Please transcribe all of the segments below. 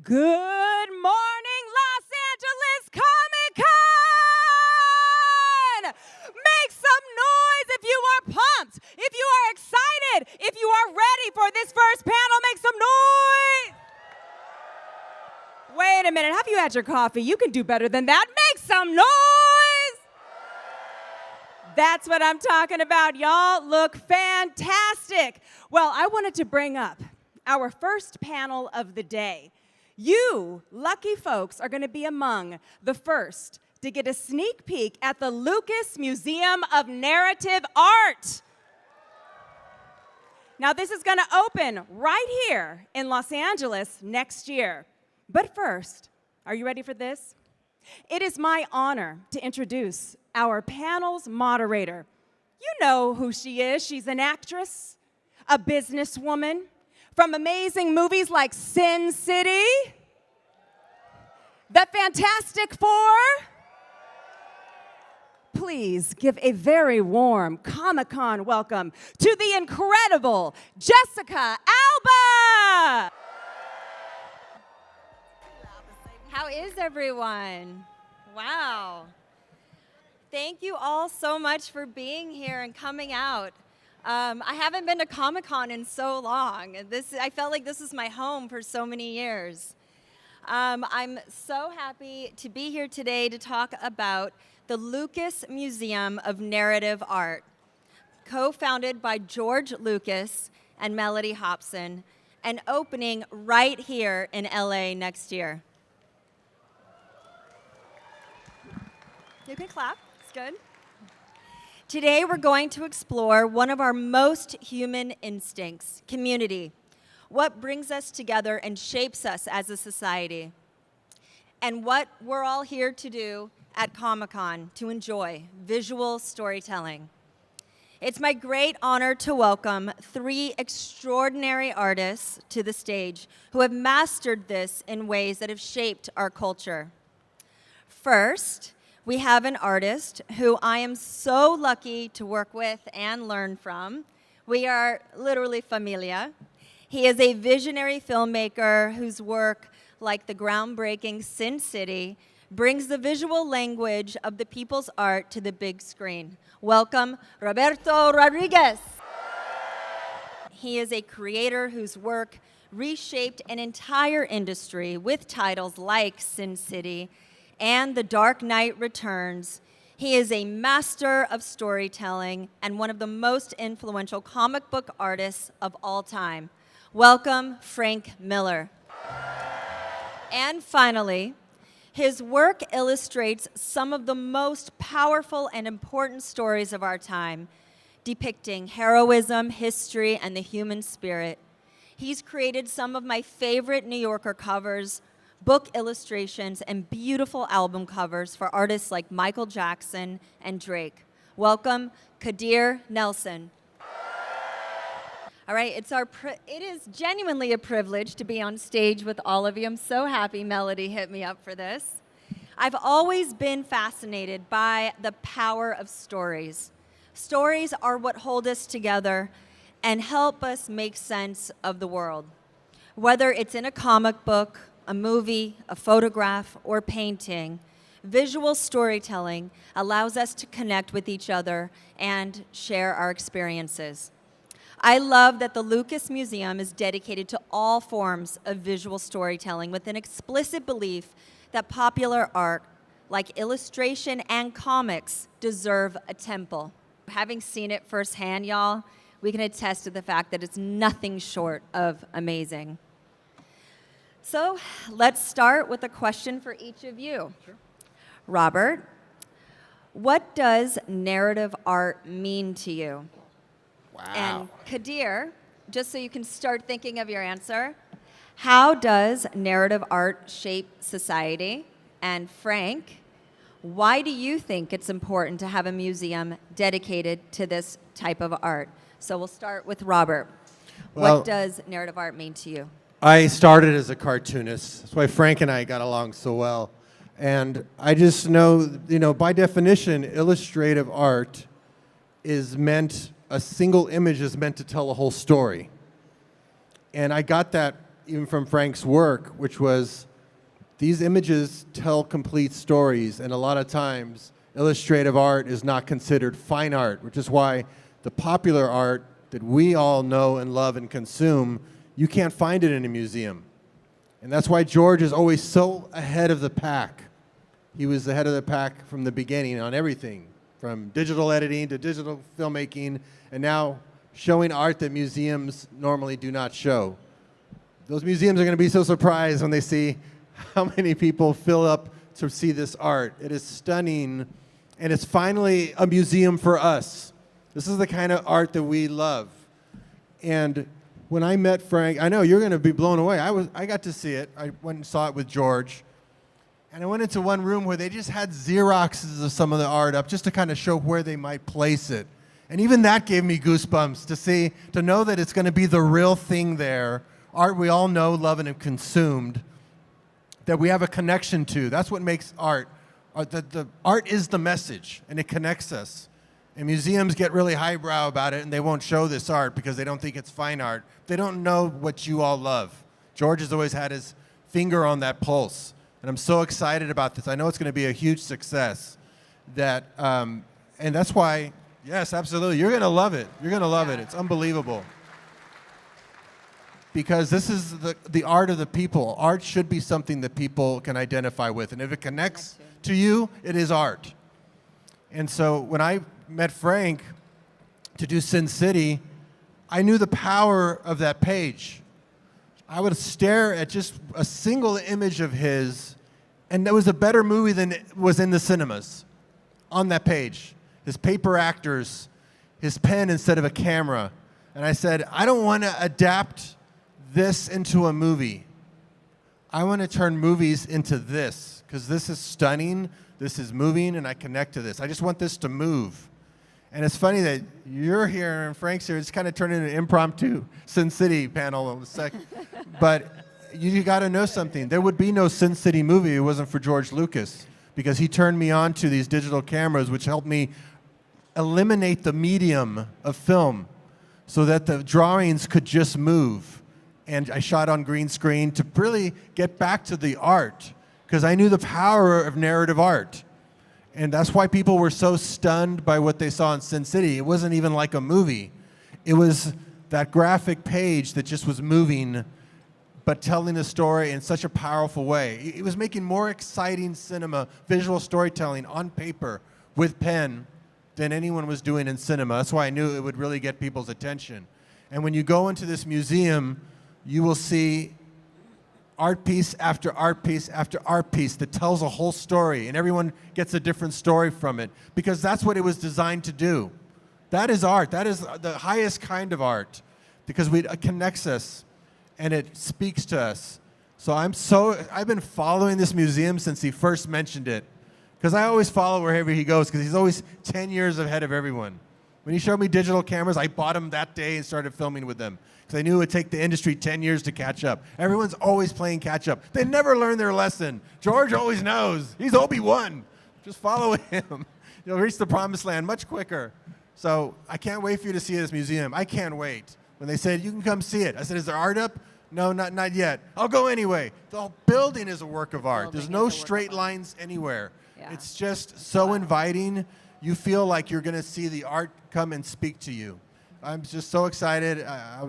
Good morning, Los Angeles Comic-Con! Make some noise if you are pumped, if you are excited, if you are ready for this first panel, make some noise! Wait a minute, have you had your coffee? You can do better than that. Make some noise! That's what I'm talking about. Y'all look fantastic. Well, I wanted to bring up our first panel of the day. You, lucky folks, are going to be among the first to get a sneak peek at the Lucas Museum of Narrative Art. Now, this is going to open right here in Los Angeles next year. But first, are you ready for this? It is my honor to introduce our panel's moderator. You know who she is. She's an actress, a businesswoman, from amazing movies like Sin City, The Fantastic Four. Please give a very warm Comic-Con welcome to the incredible Jessica Alba. How is everyone? Wow. Thank you all so much for being here and coming out. I haven't been to Comic-Con in so long. I felt like this is my home for so many years. I'm so happy to be here today to talk about the Lucas Museum of Narrative Art, co-founded by George Lucas and Mellody Hobson, and opening right here in LA next year. You can clap, it's good. Today we're going to explore one of our most human instincts, community, what brings us together and shapes us as a society, and what we're all here to do at Comic-Con, to enjoy visual storytelling. It's my great honor to welcome three extraordinary artists to the stage who have mastered this in ways that have shaped our culture. First, we have an artist who I am so lucky to work with and learn from. We are literally familia. He is a visionary filmmaker whose work, like the groundbreaking Sin City, brings the visual language of the people's art to the big screen. Welcome, Roberto Rodriguez. He is a creator whose work reshaped an entire industry with titles like Sin City and The Dark Knight Returns. He is a master of storytelling and one of the most influential comic book artists of all time. Welcome, Frank Miller. And finally, his work illustrates some of the most powerful and important stories of our time, depicting heroism, history, and the human spirit. He's created some of my favorite New Yorker covers, book illustrations, and beautiful album covers for artists like Michael Jackson and Drake. Welcome, Kadir Nelson. All right, it is genuinely a privilege to be on stage with all of you. I'm so happy Mellody hit me up for this. I've always been fascinated by the power of stories. Stories are what hold us together and help us make sense of the world. Whether it's in a comic book, a movie, a photograph, or painting, visual storytelling allows us to connect with each other and share our experiences. I love that the Lucas Museum is dedicated to all forms of visual storytelling with an explicit belief that popular art, like illustration and comics, deserve a temple. Having seen it firsthand, y'all, we can attest to the fact that it's nothing short of amazing. So let's start with a question for each of you. Sure. Robert, what does narrative art mean to you? Wow. And Kadir, just so you can start thinking of your answer, how does narrative art shape society? And Frank, why do you think it's important to have a museum dedicated to this type of art? So we'll start with Robert. Well, what does narrative art mean to you? I started as a cartoonist. That's why Frank and I got along so well. And I just know, by definition, illustrative art a single image is meant to tell a whole story. And I got that even from Frank's work, which was these images tell complete stories, and a lot of times illustrative art is not considered fine art, which is why the popular art that we all know and love and consume, you can't find it in a museum. And that's why George is always so ahead of the pack. He was ahead of the pack from the beginning on everything, from digital editing to digital filmmaking, and now showing art that museums normally do not show. Those museums are going to be so surprised when they see how many people fill up to see this art. It is stunning, and it's finally a museum for us. This is the kind of art that we love. And when I met Frank, I know you're going to be blown away. I got to see it. I went and saw it with George. And I went into one room where they just had Xeroxes of some of the art up just to kind of show where they might place it. And even that gave me goosebumps to know that it's going to be the real thing there, art we all know, love, and have consumed, that we have a connection to. That's what makes art. The art is the message, and it connects us. And museums get really highbrow about it, and they won't show this art because they don't think it's fine art. They don't know what you all love. George has always had his finger on that pulse, and I'm so excited about this. I know it's going to be a huge success. And that's why, yes, absolutely, you're going to love it. You're going to love it. It's unbelievable. Because this is the art of the people. Art should be something that people can identify with, and if it connects to you, it is art. And so when I met Frank to do Sin City, I knew the power of that page. I would stare at just a single image of his, and that was a better movie than was in the cinemas on that page. His paper actors, his pen instead of a camera. And I said, I don't want to adapt this into a movie. I want to turn movies into this, because this is stunning, this is moving, and I connect to this. I just want this to move. And it's funny that you're here and Frank's here. It's kind of turned into an impromptu Sin City panel in a second. But you got to know something. There would be no Sin City movie if it wasn't for George Lucas, because he turned me on to these digital cameras, which helped me eliminate the medium of film so that the drawings could just move. And I shot on green screen to really get back to the art, because I knew the power of narrative art. And that's why people were so stunned by what they saw in Sin City. It wasn't even like a movie. It was that graphic page that just was moving, but telling a story in such a powerful way. It was making more exciting cinema, visual storytelling on paper with pen than anyone was doing in cinema. That's why I knew it would really get people's attention. And when you go into this museum, you will see art piece after art piece after art piece that tells a whole story, and everyone gets a different story from it, because that's what it was designed to do. That is art. That is the highest kind of art, because it connects us and it speaks to us. So I've been following this museum since he first mentioned it, because I always follow wherever he goes, because he's always 10 years ahead of everyone. When he showed me digital cameras, I bought them that day and started filming with them, because I knew it would take the industry 10 years to catch up. Everyone's always playing catch up. They never learn their lesson. George always knows. He's Obi-Wan. Just follow him. You'll reach the promised land much quicker. So I can't wait for you to see this museum. I can't wait. When they said, you can come see it, I said, is there art up? No, not yet. I'll go anyway. The whole building is a work of art. There's no straight lines anywhere. Yeah. It's just so inviting. You feel like you're going to see the art come and speak to you. I'm just so excited. I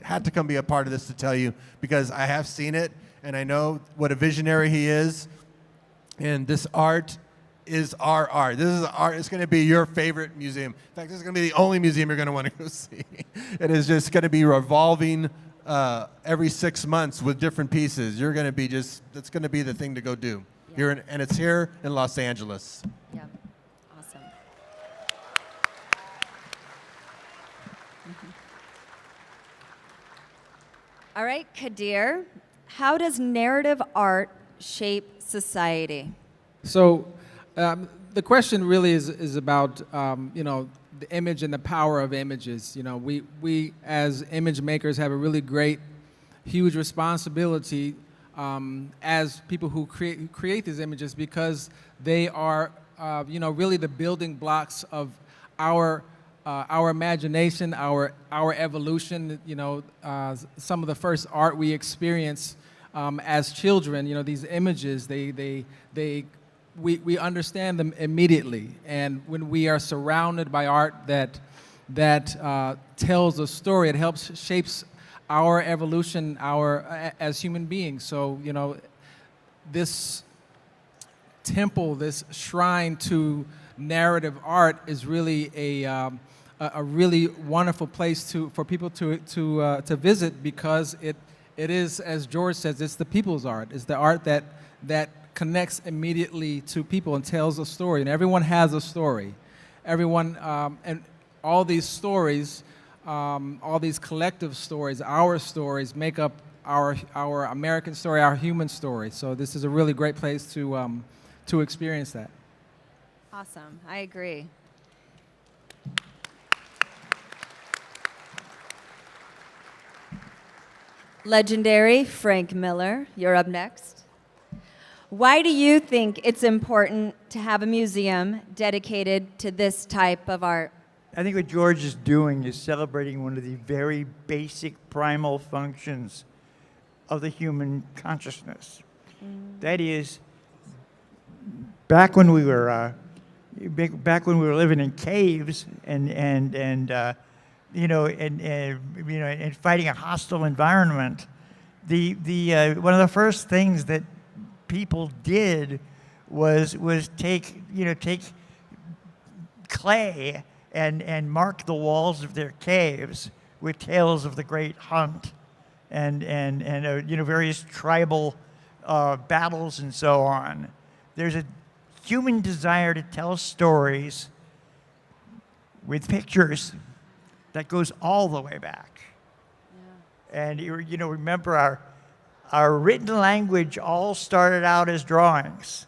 had to come be a part of this to tell you, because I have seen it and I know what a visionary he is. And this art is our art. This is art. It's going to be your favorite museum. In fact, this is going to be the only museum you're going to want to go see. It is just going to be revolving every 6 months with different pieces. You're going to be that's going to be the thing to go do. Yeah. And it's here in Los Angeles. Yeah. Awesome. All right, Kadir, how does narrative art shape society? So the question really is about, the image and the power of images. We as image makers have a really great, huge responsibility as people who create these images, because they are, really the building blocks of our our imagination, our evolution. You know, some of the first art we experience as children. You know, these images, we understand them immediately, and when we are surrounded by art that tells a story, it shapes our evolution, as human beings. So, you know, this temple, this shrine to narrative art is really a really wonderful place for people to visit, because it is, as George says, it's the people's art. It's the art that connects immediately to people and tells a story. And everyone has a story. Everyone, and all these stories, all these collective stories, our stories, make up our American story, our human story. So this is a really great place to experience that. Awesome. I agree. Legendary Frank Miller, you're up next. Why do you think it's important to have a museum dedicated to this type of art? I think what George is doing is celebrating one of the very basic primal functions of the human consciousness. That is, back when we were living in caves and fighting a hostile environment, the one of the first things that people did was take clay and mark the walls of their caves with tales of the great hunt and various tribal battles and so on. There's a human desire to tell stories with pictures that goes all the way back. Yeah. And remember our written language all started out as drawings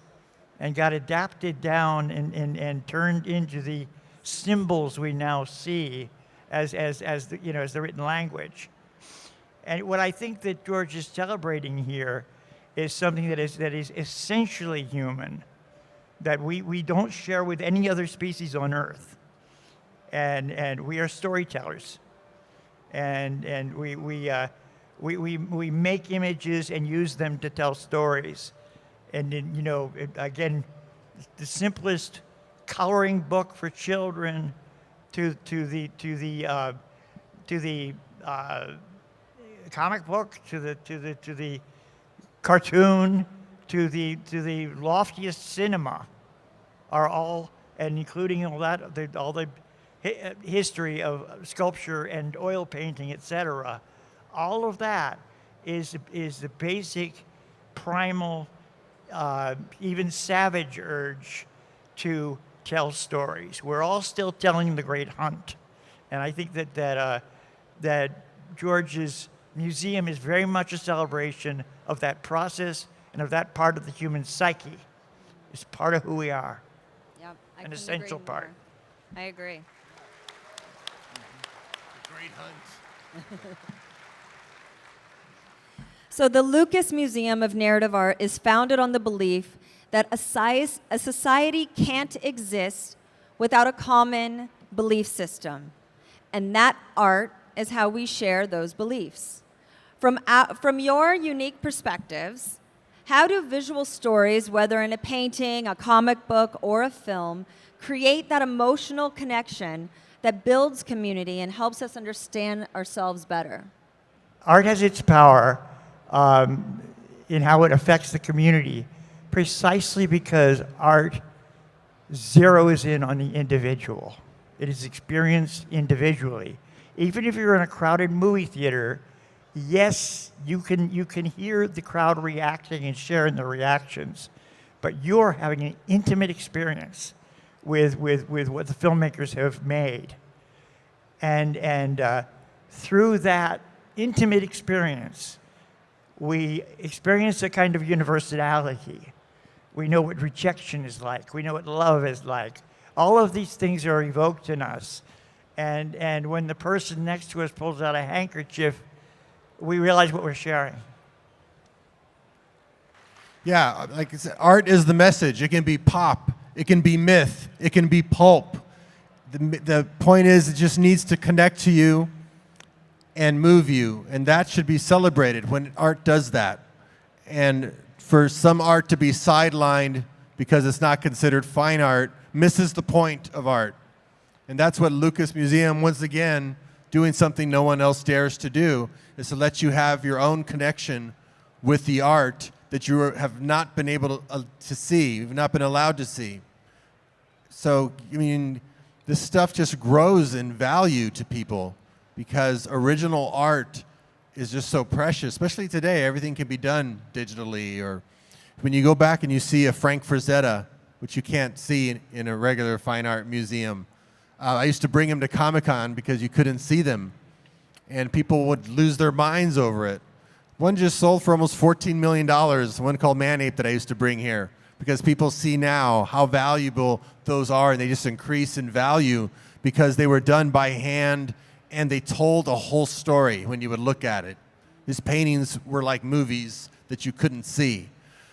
and got adapted down and turned into the symbols we now see as the written language. And what I think that George is celebrating here is something that is essentially human, that we don't share with any other species on Earth. And we are storytellers. And we make images and use them to tell stories. And then, again, the simplest coloring book for children to the comic book, to the cartoon, to the loftiest cinema, are all, and including all the history of sculpture and oil painting, etc. All of that is the basic, primal, even savage urge to tell stories. We're all still telling the great hunt, and I think that George's museum is very much a celebration of that process and of that part of the human psyche. It's part of who we are. Yep, an essential part. I agree. The great hunt. So the Lucas Museum of Narrative Art is founded on the belief that a society can't exist without a common belief system, and that art is how we share those beliefs. From your unique perspectives, how do visual stories, whether in a painting, a comic book, or a film, create that emotional connection that builds community and helps us understand ourselves better? Art has its power in how it affects the community, precisely because art zeroes in on the individual. It is experienced individually. Even if you're in a crowded movie theater, yes, you can hear the crowd reacting and sharing the reactions, but you're having an intimate experience with what the filmmakers have made. And through that intimate experience, we experience a kind of universality. We know what rejection is like. We know what love is like. All of these things are evoked in us. And when the person next to us pulls out a handkerchief, we realize what we're sharing. Yeah, like I said, art is the message. It can be pop, it can be myth, it can be pulp. The point is, it just needs to connect to you and move you, and that should be celebrated when art does that. And for some art to be sidelined because it's not considered fine art misses the point of art. And that's what Lucas Museum, once again, doing something no one else dares to do, is to let you have your own connection with the art that you have not been able to see, you've not been allowed to see. So, I mean, this stuff just grows in value to people because original art is just so precious, especially today. Everything can be done digitally, or when you go back and you see a Frank Frazetta, which you can't see in a regular fine art museum. I used to bring him to Comic-Con because you couldn't see them, and people would lose their minds over it. One just sold for almost $14 million, one called Man-Ape that I used to bring here, because people see now how valuable those are, and they just increase in value because they were done by hand and they told a whole story when you would look at it. His paintings were like movies that you couldn't see.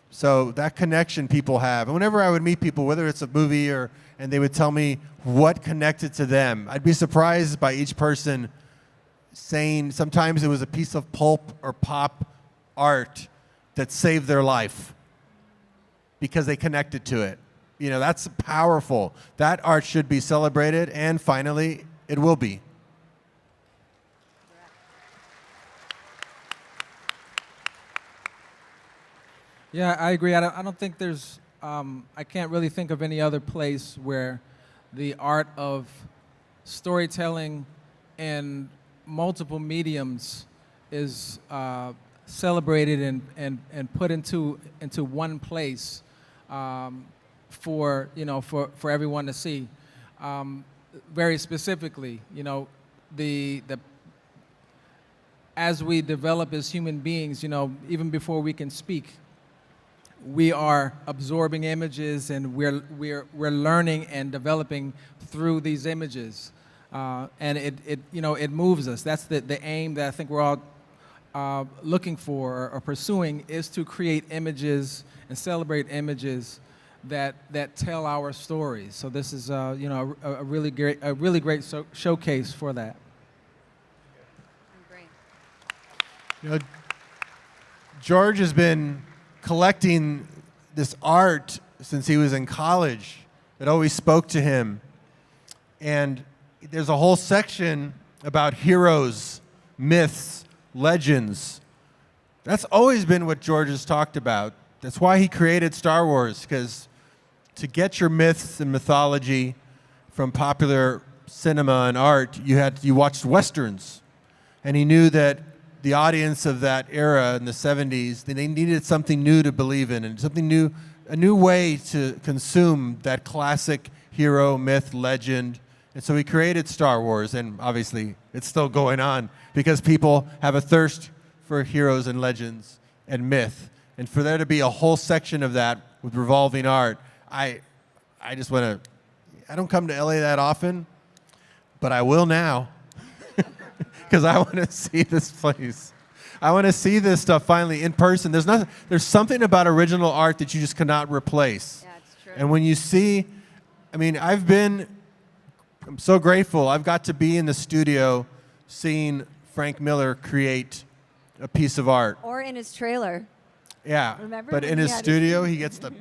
So that connection people have. And whenever I would meet people, whether it's a movie and they would tell me what connected to them, I'd be surprised by each person saying sometimes it was a piece of pulp or pop art that saved their life because they connected to it. You know, that's powerful. That art should be celebrated, and finally, it will be. Yeah, I agree. I don't think there's, I can't really think of any other place where the art of storytelling in multiple mediums is celebrated and put into one place for everyone to see. Very specifically, as we develop as human beings, even before we can speak, we are absorbing images, and we're learning and developing through these images, and it moves us. That's the aim that I think we're all looking for or pursuing, is to create images and celebrate images that tell our stories. So this is a really great showcase for that. Great. George has been collecting this art since he was in college. It always spoke to him. And there's a whole section about heroes, myths, legends. That's always been what George has talked about. That's why he created Star Wars, because to get your myths and mythology from popular cinema and art, you watched Westerns. And he knew that the audience of that era in the 70s, they needed something new to believe in, and something new, a new way to consume that classic hero, myth, legend. And so he created Star Wars, and obviously it's still going on because people have a thirst for heroes and legends and myth. And for there to be a whole section of that with revolving art, I just want to, I don't come to LA that often, but I will now. Because I want to see this place. I want to see this stuff finally in person. There's something about original art that you just cannot replace. Yeah, it's true. And when you see, I mean, I'm so grateful. I've got to be in the studio seeing Frank Miller create a piece of art. Or in his trailer. Yeah, Remember but when in he his had studio, he gets the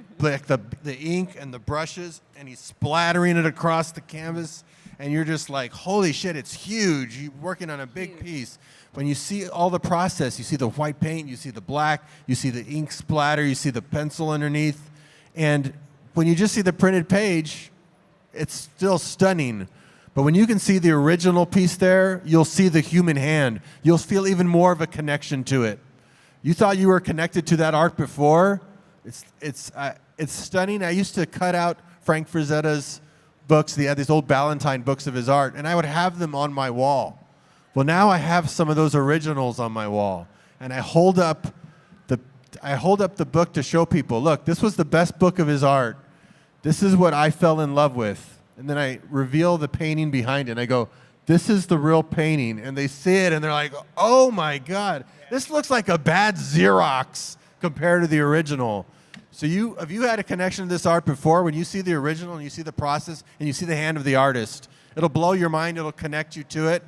ink and the brushes, and he's splattering it across the canvas. And you're just like, holy shit, it's huge. You're working on a big piece. When you see all the process, you see the white paint, you see the black, you see the ink splatter, you see the pencil underneath. And when you just see the printed page, it's still stunning. But when you can see the original piece there, you'll see the human hand. You'll feel even more of a connection to it. You thought you were connected to that art before. It's stunning. I used to cut out Frank Frazetta's books. He had these old Ballantine books of his art, and I would have them on my wall. Well, now I have some of those originals on my wall, and I hold up the book to show people, look, this was the best book of his art. This is what I fell in love with. And then I reveal the painting behind it, and I go, this is the real painting. And they see it, and they're like, oh my God, this looks like a bad Xerox compared to the original. So have you had a connection to this art before? When you see the original and you see the process and you see the hand of the artist, It'll blow your mind. It'll connect you to it.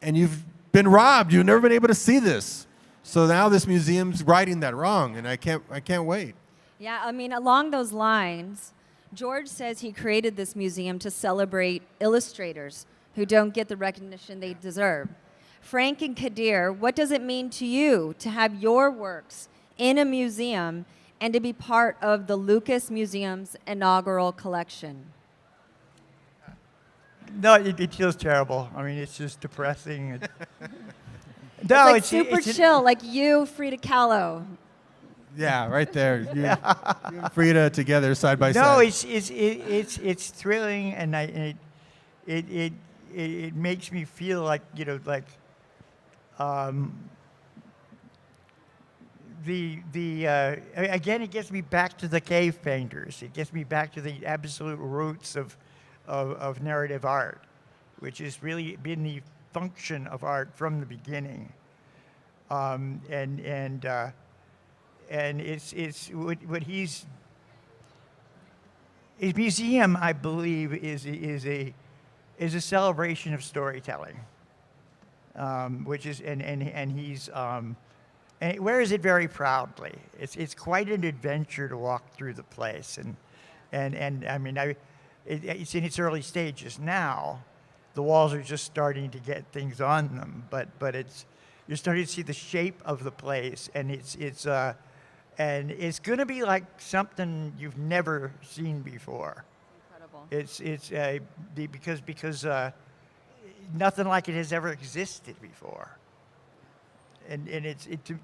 And you've been robbed. You've never been able to see this. So now this museum's righting that wrong, and I can't wait. Yeah, I mean, along those lines, George says he created this museum to celebrate illustrators who don't get the recognition they deserve. Frank and Kadir, what does it mean to you to have your works in a museum and to be part of the Lucas Museum's inaugural collection? No, it feels terrible. I mean, it's just depressing. No, it's like super chill, like you, Frida Kahlo. Yeah, right there. You and Frida together side by side. No, it's thrilling, and it makes me feel like, you know, like again, it gets me back to the cave painters. It gets me back to the absolute roots of narrative art, which has really been the function of art from the beginning. And it's what his museum, I believe, is a celebration of storytelling, which is and he's and he wears it very proudly. It's quite an adventure to walk through the place, and I mean it's in its early stages now. The walls are just starting to get things on them, but you're starting to see the shape of the place, and it's going to be like something you've never seen before. Incredible. Because nothing like it has ever existed before, and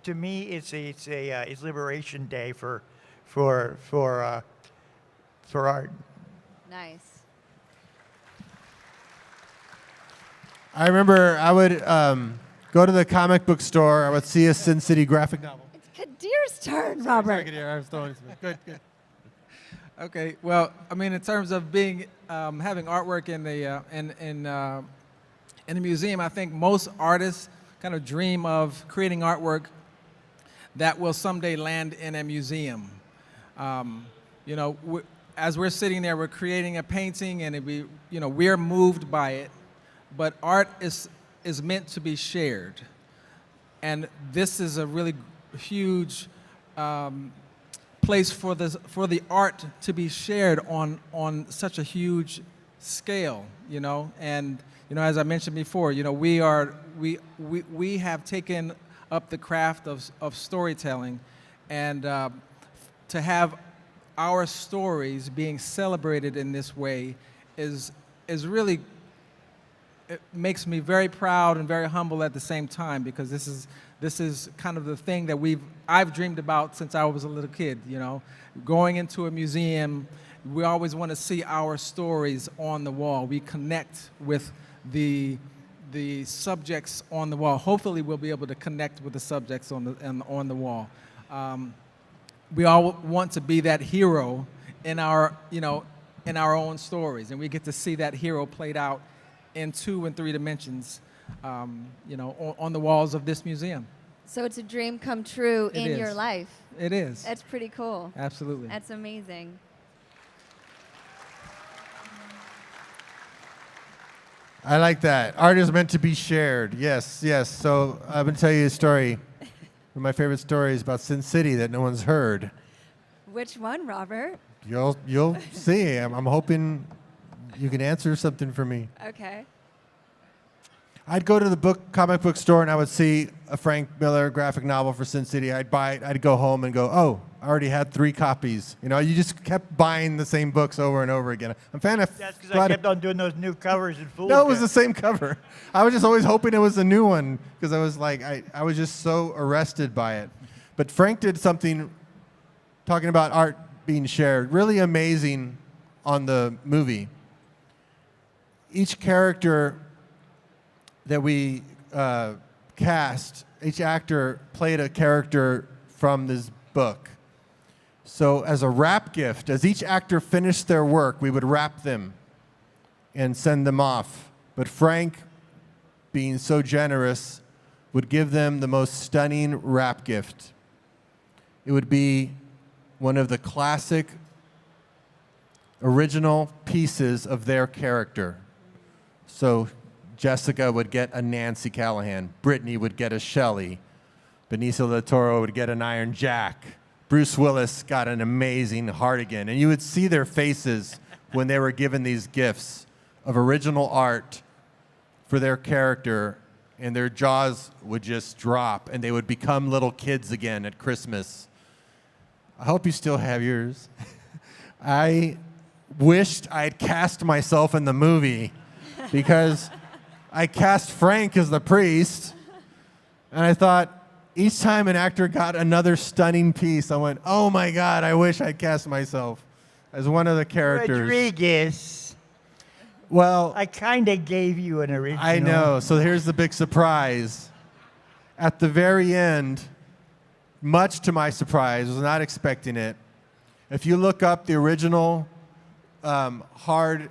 to me it's Liberation Day for art. Nice. I remember I would go to the comic book store. I would see a Sin City graphic novel. It's Kadir's turn, Robert. Sorry, Kadir, I was throwing some. Good. Okay. Well, I mean, in terms of being having artwork in the museum, I think most artists kind of dream of creating artwork that will someday land in a museum. You know, as we're sitting there, we're creating a painting, and we're moved by it. But art is meant to be shared, and this is a really huge place for the art to be shared on such a huge scale, you know. And you know, as I mentioned before, you know, we have taken up the craft of storytelling, and to have our stories being celebrated in this way is really. It makes me very proud and very humble at the same time, because this is kind of the thing that I've dreamed about since I was a little kid. You know, going into a museum, we always want to see our stories on the wall. We connect with the subjects on the wall. Hopefully, we'll be able to connect with the subjects on the wall. We all want to be that hero in our own stories, and we get to see that hero played out in 2 and 3 dimensions, you know, on the walls of this museum. So it's a dream come true in your life. It is. That's pretty cool. Absolutely. That's amazing. I like that. Art is meant to be shared. Yes. So I'm going to tell you a story. One of my favorite stories about Sin City that no one's heard. Which one, Robert? You'll see. I'm hoping you can answer something for me. Okay. I'd go to the comic book store, and I would see a Frank Miller graphic novel for Sin City. I'd buy it. I'd go home and go, oh, I already had 3 copies. You know, you just kept buying the same books over and over again. I'm fan of. That's because I kept on doing those new covers and fooled No, it was the same cover. I was just always hoping it was a new one, because I was like, I was just so arrested by it. But Frank did something, talking about art being shared, really amazing on the movie. Each character that we cast, each actor played a character from this book. So as a wrap gift, as each actor finished their work, we would wrap them and send them off. But Frank, being so generous, would give them the most stunning wrap gift. It would be one of the classic original pieces of their character. So Jessica would get a Nancy Callahan. Brittany would get a Shelley. Benicio del Toro would get an Iron Jack. Bruce Willis got an amazing Hartigan. And you would see their faces when they were given these gifts of original art for their character, and their jaws would just drop, and they would become little kids again at Christmas. I hope you still have yours. I wished I'd cast myself in the movie because I cast Frank as the priest, and I thought each time an actor got another stunning piece, I went, oh my God, I wish I'd cast myself as one of the characters. Rodriguez. Well, I kind of gave you an original. I know. So here's the big surprise. At the very end, much to my surprise, was not expecting it. If you look up the original the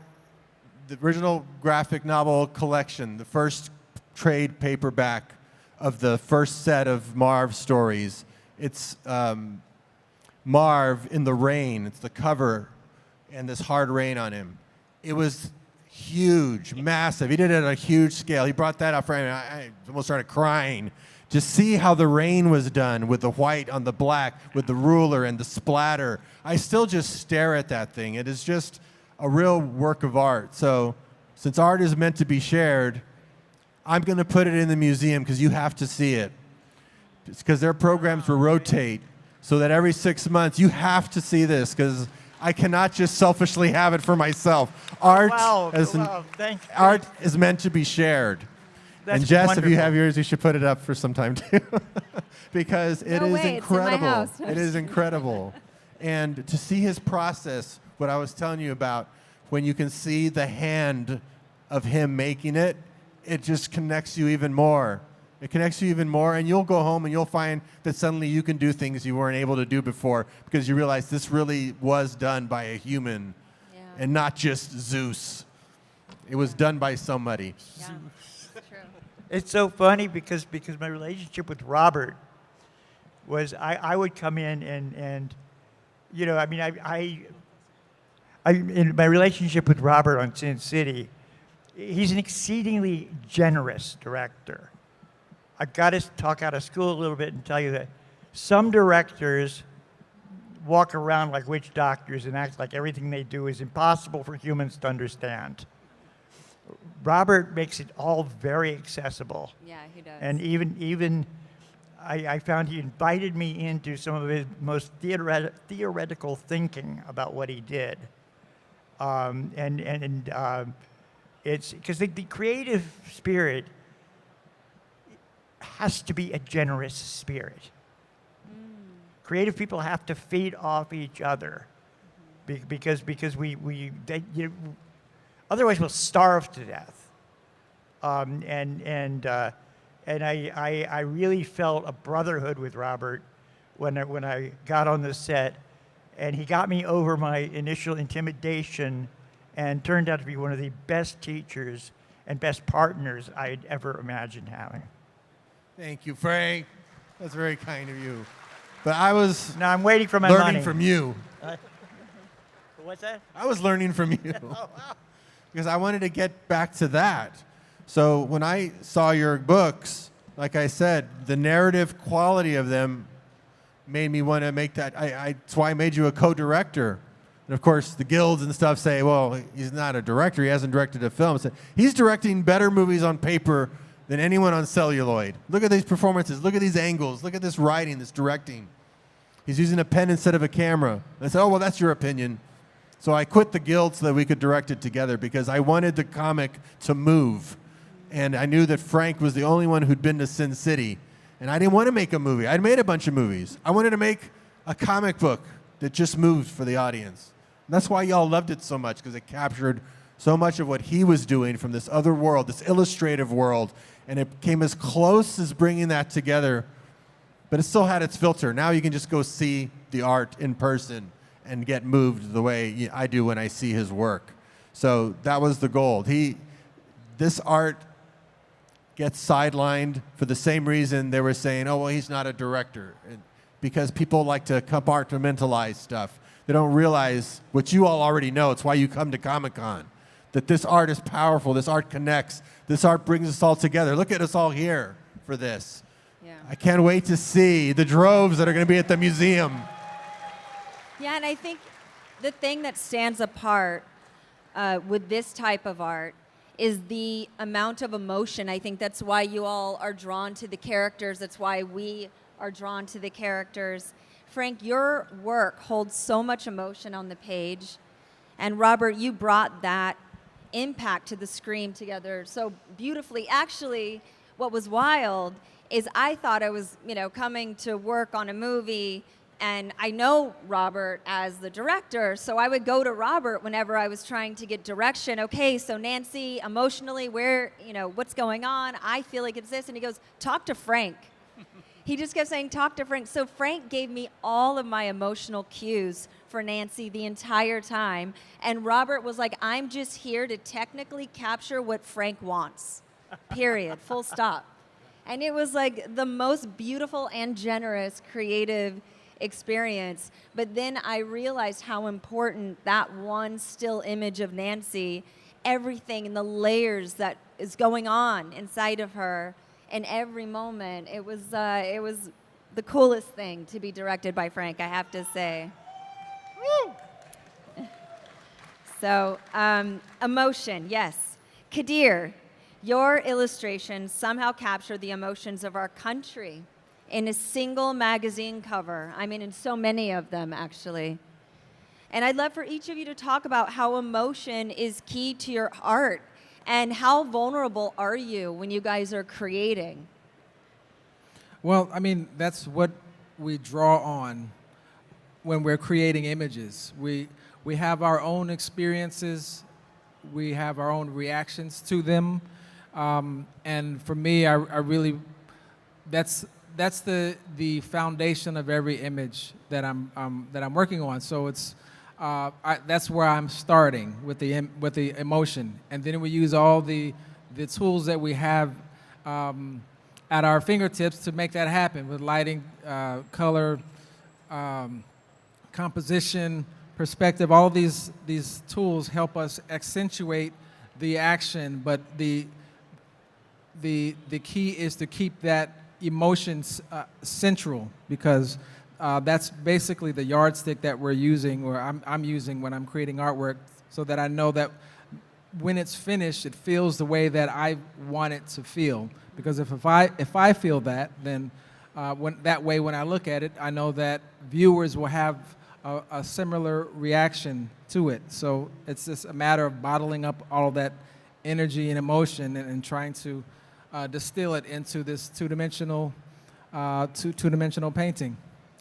original graphic novel collection, the first trade paperback of the first set of Marv stories, it's Marv in the rain. It's the cover and this hard rain on him. It was huge, massive. He did it at a huge scale. He brought that up for me. I almost started crying. To see how the rain was done with the white on the black, with the ruler and the splatter. I still just stare at that thing. It is just a real work of art. So since art is meant to be shared, I'm going to put it in the museum because you have to see it. It's because their programs will rotate so that every 6 months you have to see this because I cannot just selfishly have it for myself. Art, art is meant to be shared. That's and Jess, wonderful. if you have yours, you should put it up for some time too, because it is way, it's in my incredible. house. It is incredible, and to see his process, what I was telling you about, when you can see the hand of him making it, it just connects you even more. It connects you even more, and you'll go home and you'll find that suddenly you can do things you weren't able to do before because you realize this really was done by a human, and not just Zeus. It was done by somebody. Yeah. It's so funny because my relationship with Robert was I would come in and you know, I mean, I in my relationship with Robert on Sin City, he's an exceedingly generous director. I've got to talk out of school a little bit and tell you that some directors walk around like witch doctors and act like everything they do is impossible for humans to understand. Robert makes it all very accessible. Yeah, he does. And even I found he invited me into some of his most theoretical thinking about what he did. It's because the creative spirit has to be a generous spirit. Creative people have to feed off each other, because otherwise we'll starve to death. And I really felt a brotherhood with Robert when I got on the set, and he got me over my initial intimidation and turned out to be one of the best teachers and best partners I'd ever imagined having. Thank you, Frank. That's very kind of you. But I was Now I'm waiting for my learning money. from you. What's that? I was learning from you. Oh, wow. Because I wanted to get back to that. So when I saw your books, like I said, the narrative quality of them made me want to make that. That's why I made you a co-director. And of course, the guilds and stuff say, well, he's not a director. He hasn't directed a film. So he's directing better movies on paper than anyone on celluloid. Look at these performances. Look at these angles. Look at this writing, this directing. He's using a pen instead of a camera. And I said, oh, well, that's your opinion. So I quit the guild so that we could direct it together because I wanted the comic to move. And I knew that Frank was the only one who'd been to Sin City. And I didn't want to make a movie. I'd made a bunch of movies. I wanted to make a comic book that just moved for the audience. And that's why y'all loved it so much, because it captured so much of what he was doing from this other world, this illustrative world. And it came as close as bringing that together. But it still had its filter. Now you can just go see the art in person and get moved the way I do when I see his work. So that was the goal. This art gets sidelined for the same reason they were saying, oh, well, he's not a director. Because people like to compartmentalize stuff. They don't realize what you all already know. It's why you come to Comic-Con. that this art is powerful, this art connects, this art brings us all together. Look at us all here for this. Yeah. I can't wait to see the droves that are going to be at the museum. Yeah, and I think the thing that stands apart with this type of art is the amount of emotion. I think that's why you all are drawn to the characters. That's why we are drawn to the characters. Frank, your work holds so much emotion on the page. And Robert, you brought that impact to the screen together so beautifully. Actually, what was wild is I thought I was, coming to work on a movie, and I know Robert as the director, so I would go to Robert whenever I was trying to get direction. Okay, so Nancy, emotionally, what's going on? I feel like it's this. And he goes, talk to Frank. He just kept saying, talk to Frank. So Frank gave me all of my emotional cues for Nancy the entire time. And Robert was like, I'm just here to technically capture what Frank wants, period, full stop. And it was like the most beautiful and generous creative experience. But then I realized how important that one still image of Nancy, everything and the layers that is going on inside of her in every moment. It was the coolest thing to be directed by Frank, I have to say. Woo! So, emotion, yes. Kadir, your illustrations somehow capture the emotions of our country in a single magazine cover. I mean, in so many of them, actually. And I'd love for each of you to talk about how emotion is key to your art, and how vulnerable are you when you guys are creating? Well, I mean, that's what we draw on when we're creating images. We have our own experiences, we have our own reactions to them, and for me, I really, that's the foundation of every image that I'm working on. So it's that's where I'm starting with the emotion, and then we use all the tools that we have at our fingertips to make that happen with lighting, color, composition, perspective. All these tools help us accentuate the action, but the key is to keep that emotion central, because that's basically the yardstick that we're using, or I'm using when I'm creating artwork, so that I know that when it's finished, it feels the way that I want it to feel. Because if I feel that, then when I look at it, I know that viewers will have a similar reaction to it. So it's just a matter of bottling up all of that energy and emotion and trying to distill it into this two-dimensional painting.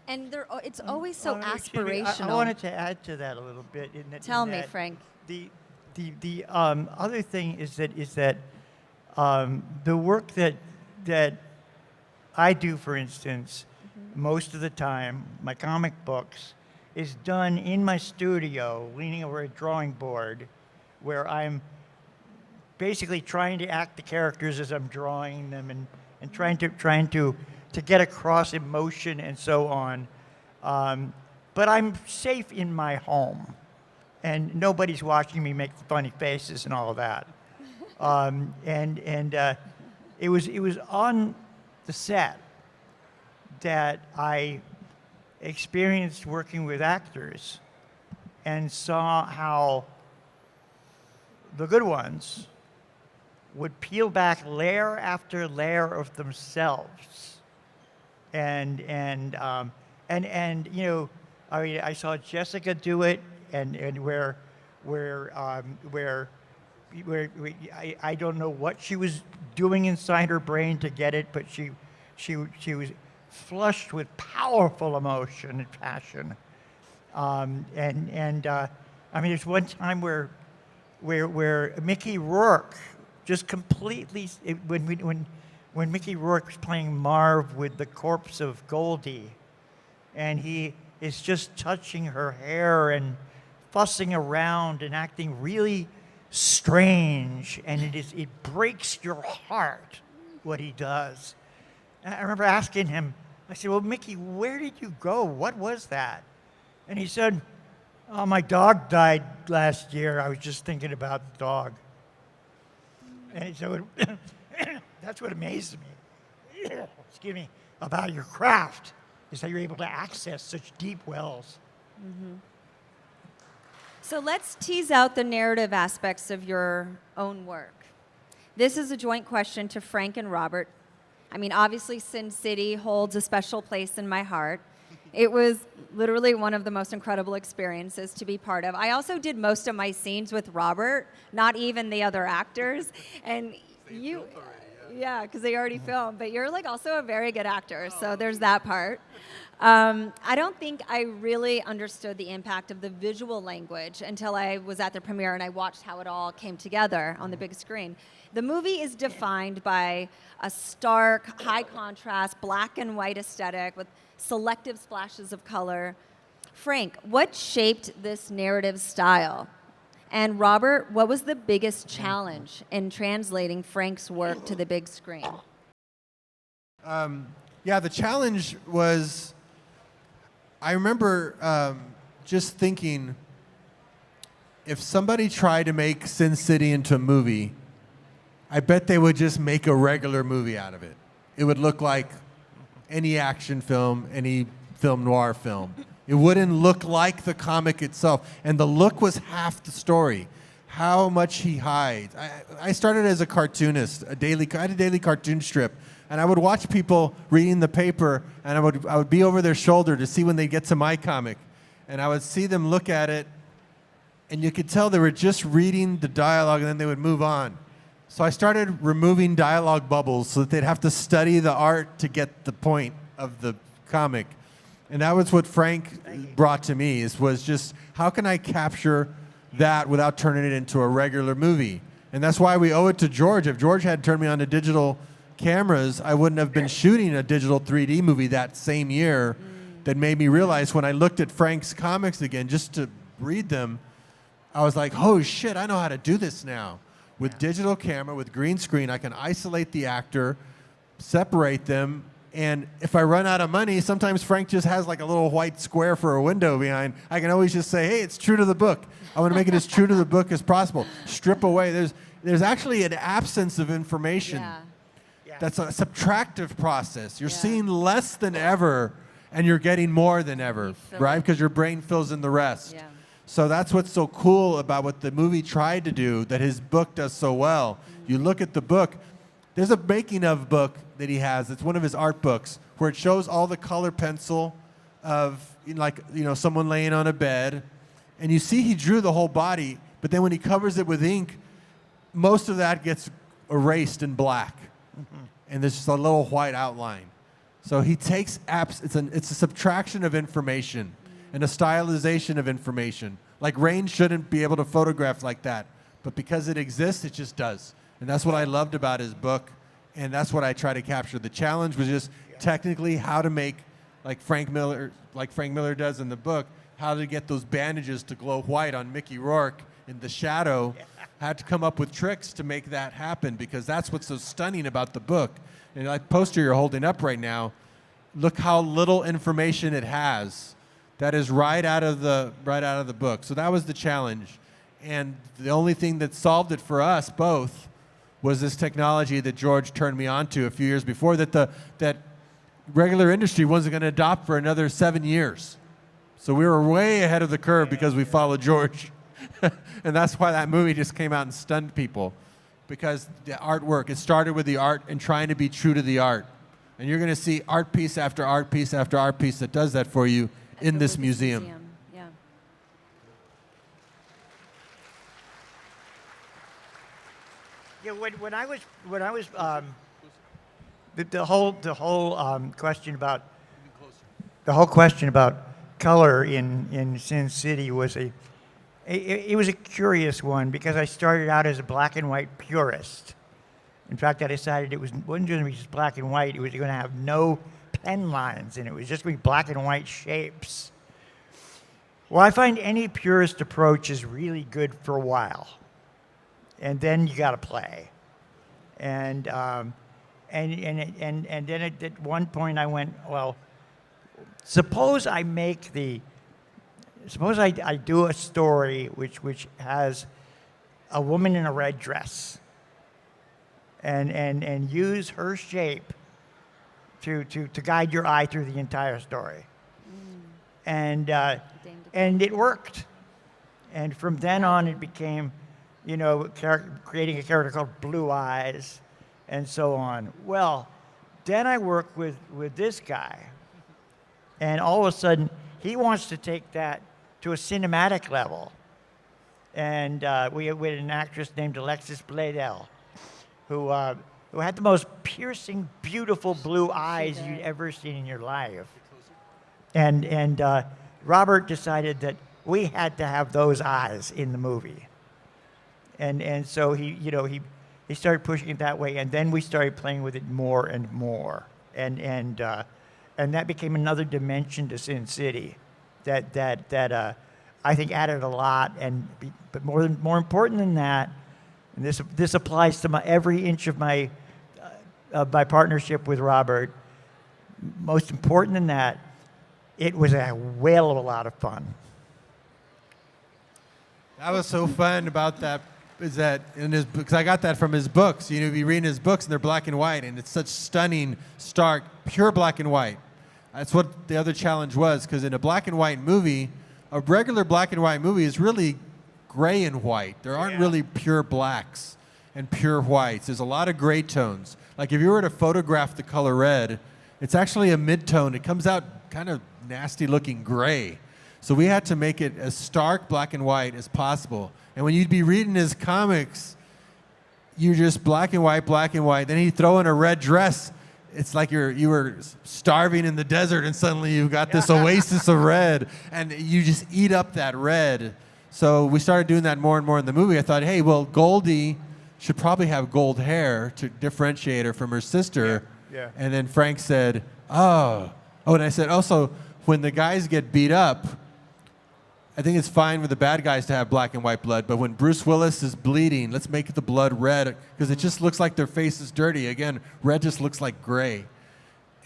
And it's always so aspirational. Excuse me, I wanted to add to that a little bit. Tell me, Frank. The other thing is that the work that I do, for instance, most of the time, my comic books, is done in my studio, leaning over a drawing board, where I'm basically trying to act the characters as I'm drawing them, and trying to get across emotion and so on. But I'm safe in my home, and nobody's watching me make funny faces and all of that. It was on the set that I experienced working with actors and saw how the good ones would peel back layer after layer of themselves, and I saw Jessica do it, and where I don't know what she was doing inside her brain to get it, but she was flushed with powerful emotion and passion, there's one time where Mickey Rourke just completely, when Mickey Rourke was playing Marv with the corpse of Goldie, and he is just touching her hair and fussing around and acting really strange, and it breaks your heart what he does. And I remember asking him, I said, well, Mickey, where did you go? What was that? And he said, Oh, my dog died last year. I was just thinking about the dog. And so that's what amazed me, excuse me, about your craft, is that you're able to access such deep wells. Mm-hmm. So let's tease out the narrative aspects of your own work. This is a joint question to Frank and Robert. I mean, obviously, Sin City holds a special place in my heart. It was literally one of the most incredible experiences to be part of. I also did most of my scenes with Robert, not even the other actors. And you, yeah, because they already filmed. But you're like also a very good actor, so there's that part. I don't think I really understood the impact of the visual language until I was at the premiere and I watched how it all came together on the big screen. The movie is defined by a stark, high contrast, black and white aesthetic with selective splashes of color. Frank, what shaped this narrative style? And Robert, what was the biggest challenge in translating Frank's work to the big screen? Yeah, the challenge was, I remember just thinking, if somebody tried to make Sin City into a movie, I bet they would just make a regular movie out of it. It would look like any action film, any film noir film. It wouldn't look like the comic itself. And the look was half the story. How much he hides. I started as a cartoonist, I had a daily cartoon strip, and I would watch people reading the paper, and I would be over their shoulder to see when they get to my comic. And I would see them look at it, and you could tell they were just reading the dialogue, and then they would move on. So I started removing dialogue bubbles so that they'd have to study the art to get the point of the comic. And that was what Frank brought to me, was just, how can I capture that without turning it into a regular movie? And that's why we owe it to George. If George had turned me on to digital cameras, I wouldn't have been shooting a digital 3D movie that same year. That made me realize, when I looked at Frank's comics again, just to read them, I was like, oh shit, I know how to do this now. With digital camera, with green screen, I can isolate the actor, separate them, and if I run out of money, sometimes Frank just has like a little white square for a window behind. I can always just say, hey, it's true to the book. I want to make it as true to the book as possible. Strip away. There's actually an absence of information. Yeah. That's a subtractive process. You're seeing less than ever, and you're getting more than ever, right? Because your brain fills in the rest. Yeah. So that's what's so cool about what the movie tried to do that his book does so well. You look at the book, there's a making of book that he has. It's one of his art books where it shows all the color pencil of, like, someone laying on a bed. And you see he drew the whole body, but then when he covers it with ink, most of that gets erased in black. And there's just a little white outline. So he takes it's a subtraction of information and a stylization of information. Like rain shouldn't be able to photograph like that, but because it exists, it just does. And that's what I loved about his book, and that's what I try to capture. The challenge was just technically how to make, like Frank Miller does in the book, how to get those bandages to glow white on Mickey Rourke in the shadow. Had to come up with tricks to make that happen, because that's what's so stunning about the book. And that poster you're holding up right now, look how little information it has. That is right out of the book. So that was the challenge. And the only thing that solved it for us both was this technology that George turned me on to a few years before that regular industry wasn't going to adopt for another 7 years. So we were way ahead of the curve because we followed George. And that's why that movie just came out and stunned people. Because the artwork, it started with the art and trying to be true to the art. And you're going to see art piece after art piece after art piece that does that for you in this museum. Yeah. Yeah, when I was the whole question about color in Sin City was it was a curious one, because I started out as a black and white purist. In fact, I decided it wasn't going to be just black and white. It was going to have no pen lines, and it was just going to be black and white shapes. Well, I find any purist approach is really good for a while, and then you got to play. And then at one point I went, well, suppose I make the suppose I do a story which has a woman in a red dress, and use her shape to guide your eye through the entire story. And it worked. And from then on, it became, creating a character called Blue Eyes, and so on. Well, then I worked with this guy, and all of a sudden, he wants to take that to a cinematic level. And we had an actress named Alexis Bledel, who had the most piercing, beautiful blue eyes you'd ever seen in your life. And Robert decided that we had to have those eyes in the movie. And so he started pushing it that way, and then we started playing with it more and more. And that became another dimension to Sin City that I think added a lot. But more important than that, and this applies to every inch of my partnership with Robert. Most important than that, it was a whale of a lot of fun. That was so fun about that. Is that in his? Because I got that from his books. You'd be reading his books, and they're black and white, and it's such stunning, stark, pure black and white. That's what the other challenge was, because in a black and white movie, a regular black and white movie is really gray and white. There aren't really pure blacks and pure whites. There's a lot of gray tones. Like if you were to photograph the color red, it's actually a mid-tone. It comes out kind of nasty-looking gray. So we had to make it as stark black and white as possible. And when you'd be reading his comics, you're just black and white, black and white. Then he'd throw in a red dress. It's like you were starving in the desert, and suddenly you've got this oasis of red, and you just eat up that red. So we started doing that more and more in the movie. I thought, hey, well, Goldie should probably have gold hair to differentiate her from her sister. Yeah. And then Frank said, oh, and I said, also, when the guys get beat up, I think it's fine for the bad guys to have black and white blood, but when Bruce Willis is bleeding, let's make the blood red, because it just looks like their face is dirty. Again, red just looks like gray.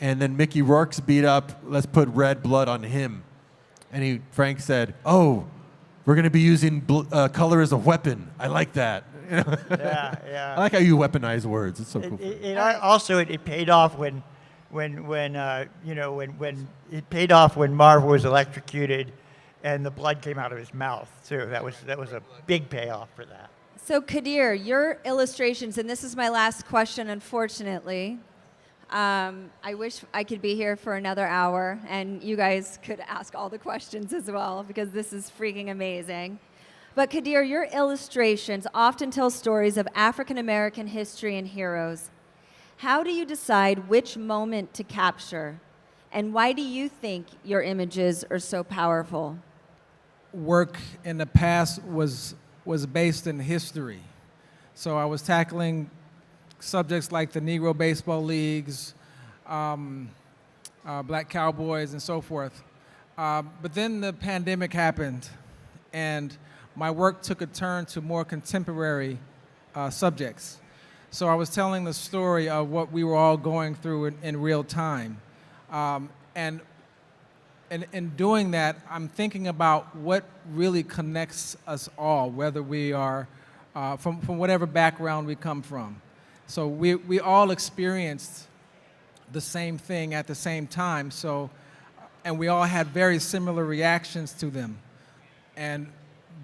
And then Mickey Rourke's beat up, let's put red blood on him. And Frank said, oh, we're going to be using color as a weapon. I like that. Yeah. I like how you weaponize words. It's so cool. It paid off when it paid off when Marv was electrocuted and the blood came out of his mouth too. That was a big payoff for that. So Kadir, your illustrations, and this is my last question, unfortunately. I wish I could be here for another hour, and you guys could ask all the questions as well, because this is freaking amazing. But Kadir, your illustrations often tell stories of African American history and heroes. How do you decide which moment to capture, and why do you think your images are so powerful? Work in the past was based in history. So I was tackling subjects like the Negro Baseball Leagues, Black Cowboys, and so forth. But then the pandemic happened, and my work took a turn to more contemporary subjects. So I was telling the story of what we were all going through in real time. And in doing that, I'm thinking about what really connects us all, whether we are from whatever background we come from. So we all experienced the same thing at the same time, and we all had very similar reactions to them. And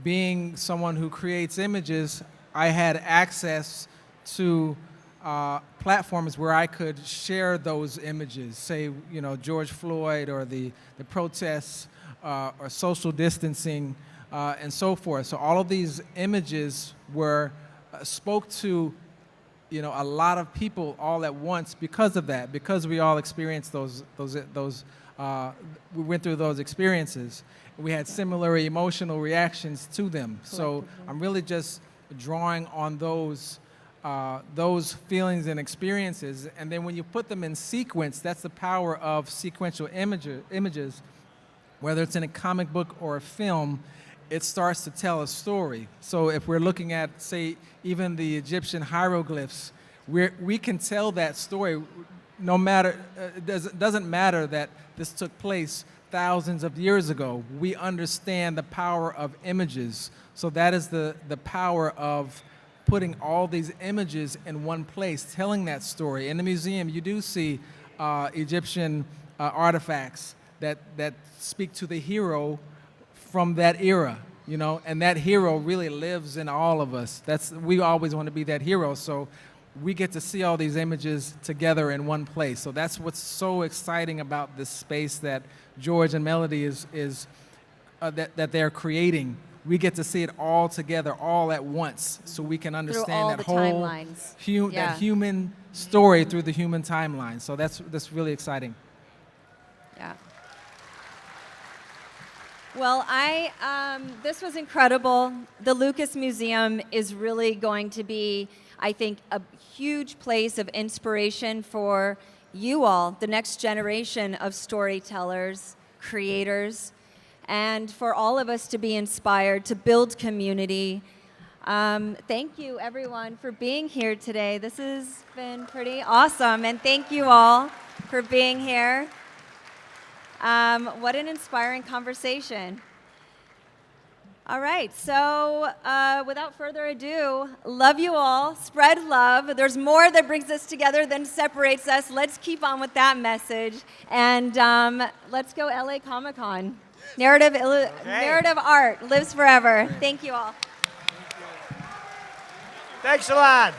being someone who creates images, I had access to platforms where I could share those images, say, George Floyd, or the protests, or social distancing, and so forth. So all of these images spoke to, a lot of people all at once because of that, because we all experienced we went through those experiences. We had similar emotional reactions to them. So I'm really just drawing on those feelings and experiences, and then when you put them in sequence, that's the power of sequential images. Whether it's in a comic book or a film, it starts to tell a story. So if we're looking at, say, even the Egyptian hieroglyphs, we can tell that story no matter, it doesn't matter that this took place thousands of years ago. We understand the power of images. So that is the power of putting all these images in one place, telling that story. In the museum, you do see Egyptian artifacts that speak to the hero from that era, you know, and that hero really lives in all of us. We always want to be that hero, so we get to see all these images together in one place. So that's what's so exciting about this space that George and Mellody is that they're creating. We get to see it all together, all at once, so we can understand that whole that human story through the human timeline. So that's really exciting. Yeah. Well, this was incredible. The Lucas Museum is really going to be, I think, a huge place of inspiration for you all, the next generation of storytellers, creators, and for all of us to be inspired to build community. Thank you, everyone, for being here today. This has been pretty awesome, and thank you all for being here. What an inspiring conversation. All right, so without further ado, love you all, spread love. There's more that brings us together than separates us. Let's keep on with that message, and let's go LA Comic-Con. Narrative art lives forever. Thank you all. Thanks a lot.